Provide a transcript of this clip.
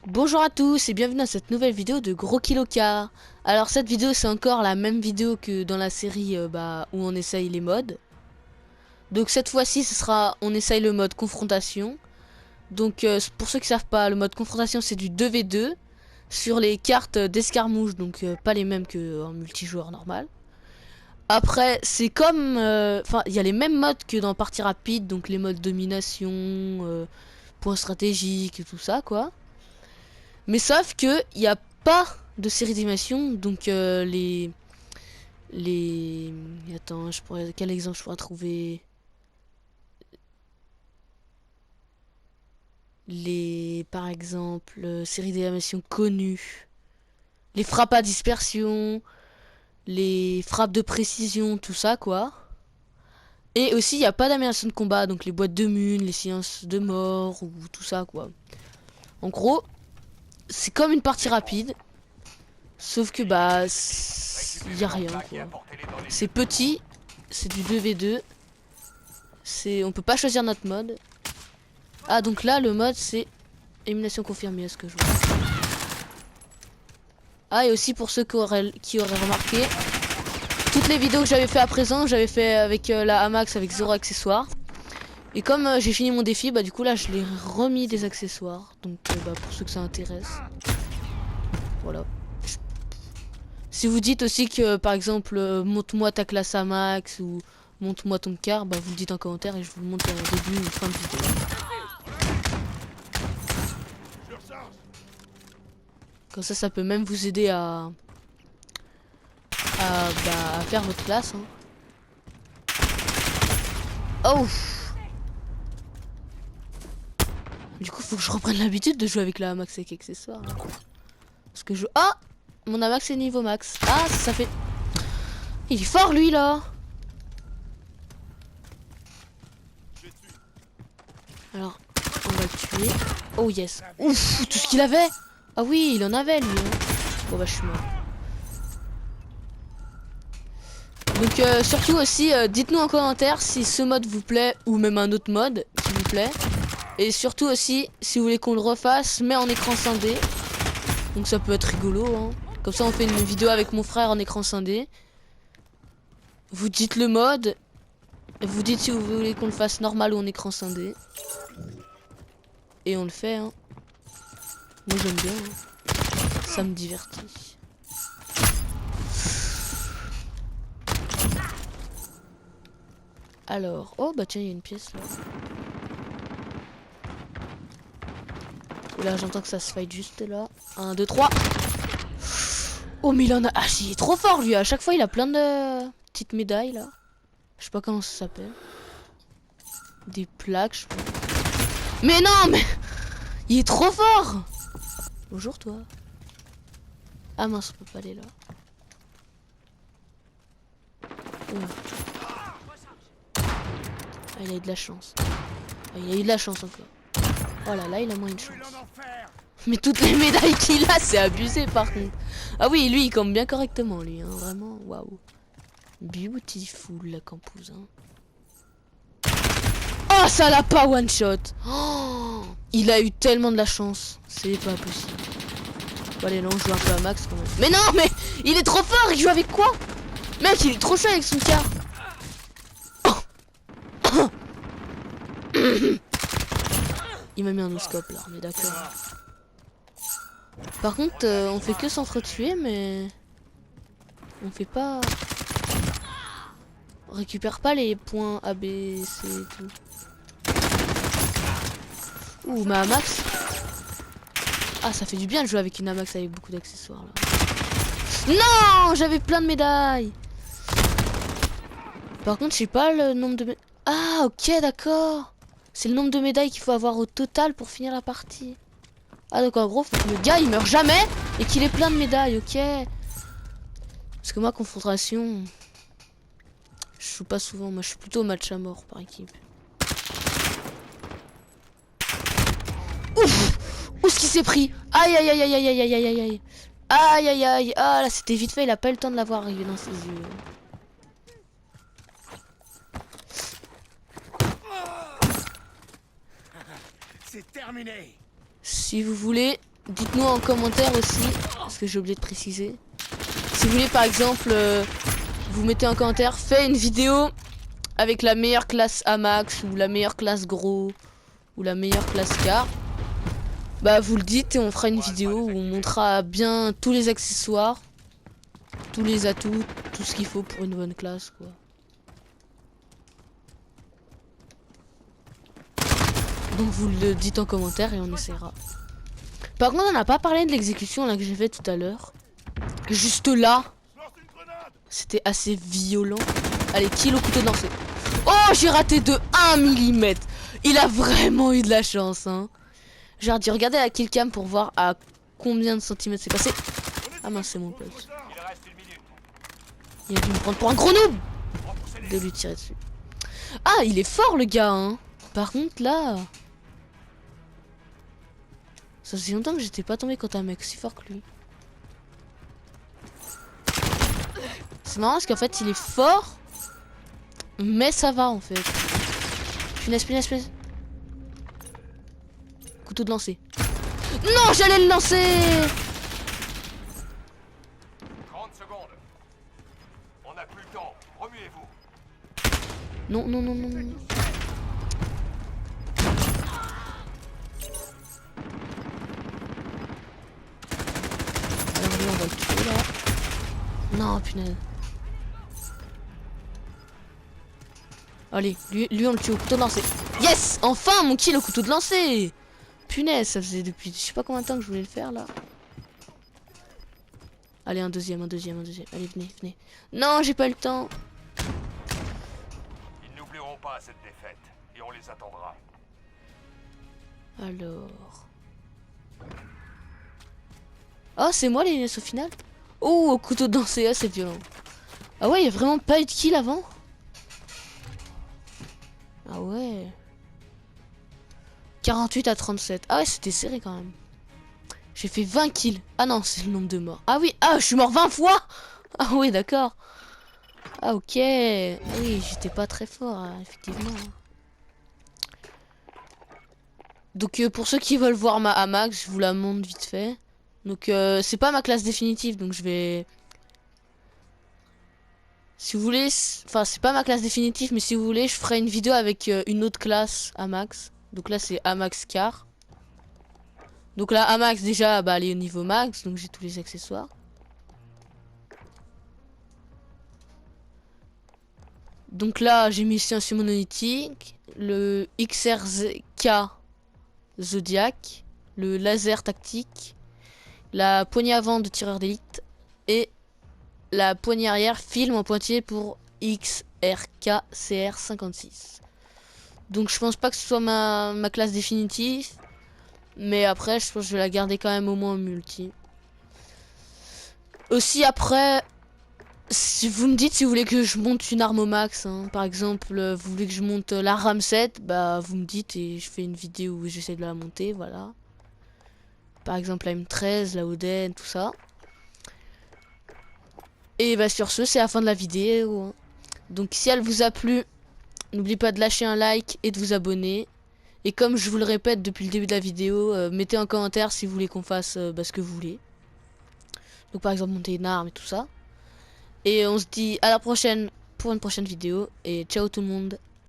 Bonjour à tous et bienvenue dans cette nouvelle vidéo de Gros Kilocar. Alors cette vidéo c'est encore la même vidéo que dans la série où on essaye les modes. Donc cette fois-ci ce sera on essaye le mode confrontation. Donc pour ceux qui savent pas, le mode confrontation c'est du 2v2 sur les cartes d'escarmouche, donc pas les mêmes qu'en multijoueur normal. Après c'est comme enfin il y a les mêmes modes que dans partie rapide, donc les modes domination, points stratégiques et tout ça quoi. Mais sauf que il n'y a pas de série d'animation, donc les attends, quel exemple je pourrais trouver? Les par exemple séries d'animation connues, les frappes à dispersion, les frappes de précision, tout ça quoi. Et aussi il n'y a pas d'animation de combat, donc les boîtes de mun, les séances de mort ou tout ça quoi. En gros, c'est comme une partie rapide, sauf que bah il y a rien quoi. C'est petit, c'est du 2v2. On peut pas choisir notre mode. Ah donc là le mode c'est élimination confirmée, à ce que je vois. Ah et aussi pour ceux qui auraient remarqué, toutes les vidéos que j'avais fait à présent, j'avais fait avec la Amax avec 0 accessoires. Et comme j'ai fini mon défi, bah du coup là je l'ai remis des accessoires. Donc bah, pour ceux que ça intéresse. Voilà. Si vous dites aussi que par exemple monte-moi ta classe Amax ou monte-moi ton car, bah vous le dites en commentaire et je vous le montre au début ou fin de vidéo. Comme ça peut même vous aider à faire votre classe. Hein. Oh! Du coup, faut que je reprenne l'habitude de jouer avec la Amax avec accessoires. Là. Parce que je... Ah! Mon Amax est niveau max. Ah, ça fait... Il est fort, lui, là! Alors, on va le tuer. Oh, yes. Ouf! Tout ce qu'il avait! Ah oui, il en avait, lui. Hein. Bon, bah, je suis mort. Donc, surtout aussi, dites-nous en commentaire si ce mode vous plaît ou même un autre mode qui vous plaît. Et surtout aussi, si vous voulez qu'on le refasse, mais en écran scindé. Donc ça peut être rigolo, hein. Comme ça on fait une vidéo avec mon frère en écran scindé. Vous dites le mode. Vous dites si vous voulez qu'on le fasse normal ou en écran scindé. Et on le fait, hein. Moi j'aime bien, hein. Ça me divertit. Alors, oh bah tiens, il y a une pièce là. Là j'entends que ça se fight juste là. 1, 2, 3. Oh mais il en a... Ah il est trop fort lui. À chaque fois il a plein de petites médailles là. Je sais pas comment ça s'appelle. Des plaques je pense. Mais non mais... Il est trop fort. Bonjour toi. Ah mince on peut pas aller là. Ah il a eu de la chance. Ah, il a eu de la chance encore. Oh là là il a moins une chance. Mais toutes les médailles qu'il a, c'est abusé par contre. Ah oui, lui il campe bien correctement lui, hein, vraiment, waouh. Beautiful la campouse. Hein. Oh ça l'a pas one shot. Oh, il a eu tellement de la chance, c'est pas possible. Bon allez là on joue un peu à max quand même. Mais non mais il est trop fort, il joue avec quoi? Mec il est trop chaud avec son car. Oh. Il m'a mis un no-scope là, on est d'accord. Par contre, on fait que s'entretuer, mais... On fait pas... On récupère pas les points A, B, C et tout. Ouh, ma Amax. Ah, ça fait du bien de jouer avec une Amax avec beaucoup d'accessoires, là. Non, j'avais plein de médailles. Par contre, je sais pas le nombre de... Ah, ok, d'accord. C'est le nombre de médailles qu'il faut avoir au total pour finir la partie. Ah donc en gros faut que le gars il meurt jamais et qu'il ait plein de médailles, ok. Parce que moi confrontation, je joue pas souvent, moi je suis plutôt match à mort par équipe. Ouf. Où est-ce qu'il s'est pris? Aïe aïe aïe aïe aïe aïe aïe aïe aïe. Aïe aïe aïe. Ah là c'était vite fait, il a pas eu le temps de l'avoir arrivé dans ses yeux. C'est terminé. Si vous voulez, dites-nous en commentaire aussi, parce que j'ai oublié de préciser. Si vous voulez par exemple, vous mettez en commentaire, fais une vidéo avec la meilleure classe Amax, ou la meilleure classe Gros, ou la meilleure classe Car. Bah vous le dites et on fera une vidéo où on montrera bien tous les accessoires, tous les atouts, tout ce qu'il faut pour une bonne classe quoi. Donc vous le dites en commentaire et on essaiera. Par contre on n'a pas parlé de l'exécution là que j'ai fait tout à l'heure. Juste là, c'était assez violent. Allez, kill au couteau lancé. Oh, j'ai raté de 1 mm. Il a vraiment eu de la chance hein. J'ai dû regarder la killcam pour voir à combien de centimètres c'est passé. Ah mince, c'est mon pote. Il a dû me prendre pour un gros noob de lui tirer dessus. Ah, il est fort le gars hein. Par contre là, ça faisait longtemps que j'étais pas tombé contre un mec si fort que lui. C'est marrant parce qu'en fait il est fort, mais ça va en fait. Punaise, punaise, punaise. Couteau de lancer. Non, j'allais le lancer. 30 secondes. On n'a plus le temps. Remuez-vous. Non, non, non, non, non. Alors lui, on va le tuer là. Non, punaise. Allez, lui on le tue au couteau de lancer. Yes, enfin mon kill au couteau de lancer. Punaise, ça faisait depuis je sais pas combien de temps que je voulais le faire là. Allez, un deuxième, un deuxième, un deuxième. Allez, venez, venez. Non, j'ai pas eu le temps. Ils n'oublieront pas cette défaite et on les attendra. Alors. Oh, c'est moi les au final. Oh, au couteau de lancer, ah, c'est violent. Ah ouais, il y a vraiment pas eu de kill avant. Ah ouais. 48 à 37. Ah ouais, c'était serré quand même. J'ai fait 20 kills. Ah non, c'est le nombre de morts. Ah oui, ah, je suis mort 20 fois. Ah oui, d'accord. Ah ok. Ah oui, j'étais pas très fort, hein, effectivement. Donc pour ceux qui veulent voir ma Amax, je vous la montre vite fait. Donc c'est pas ma classe définitive, donc je vais... Si vous voulez, enfin c'est pas ma classe définitive, mais si vous voulez, je ferai une vidéo avec une autre classe Amax. Donc là c'est Amax Car. Donc là Amax déjà, bah elle est au niveau max, donc j'ai tous les accessoires. Donc là j'ai mis sciences monolithique, le XRK Zodiac, le laser tactique, la poignée avant de tireur d'élite et la poignée arrière film en pointillé pour XRK CR56. Donc je pense pas que ce soit ma classe définitive. Mais après je pense que je vais la garder quand même au moins en multi. Aussi après, si vous me dites si vous voulez que je monte une arme au max, hein, par exemple vous voulez que je monte la RAM 7, bah vous me dites et je fais une vidéo où j'essaie de la monter, voilà. Par exemple la M13, la Oden, tout ça. Et bah sur ce, c'est la fin de la vidéo, hein. Donc si elle vous a plu, n'oubliez pas de lâcher un like et de vous abonner. Et comme je vous le répète depuis le début de la vidéo, mettez en commentaire si vous voulez qu'on fasse ce que vous voulez. Donc par exemple monter une arme et tout ça. Et on se dit à la prochaine pour une prochaine vidéo. Et ciao tout le monde.